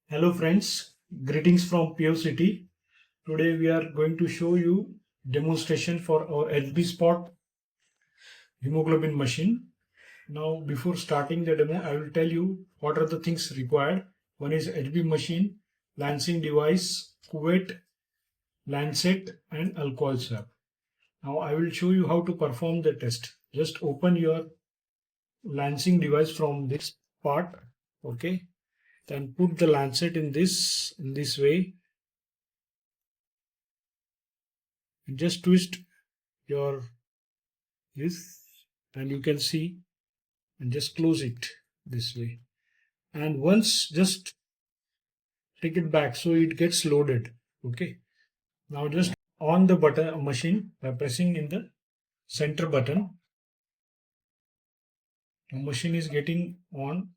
Hello friends, greetings from Pure City. Today we are going to show you demonstration for our HB Spot hemoglobin machine. Now before starting the demo, I will tell you what are the things required. One is HB machine, lancing device, cuvette, lancet and alcohol swab. Now I will show you how to perform the test. Just open your lancing device from this part, okay? Then put the lancet in this way. Just twist your this and you can see, and just close it this way, and once just take it back so it gets loaded. Okay, now just on the button machine by pressing in the center button. The machine is getting on.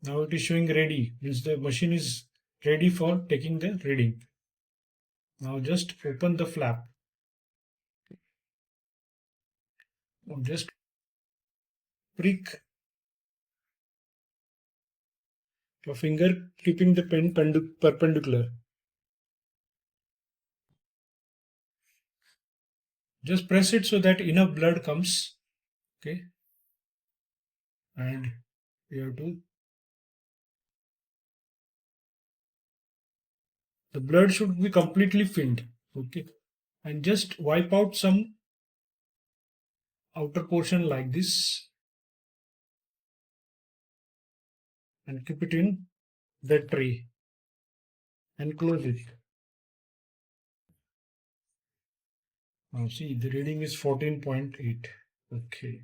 Now it is showing ready, means the machine is ready for taking the reading. Now just open the flap. Now just prick your finger, keeping the pen perpendicular. Just press it so that enough blood comes. Okay, and you have to, the blood should be completely filled. Okay, and just wipe out some outer portion like this and keep it in the tray and close it. Now see, the reading is 14.8. Okay,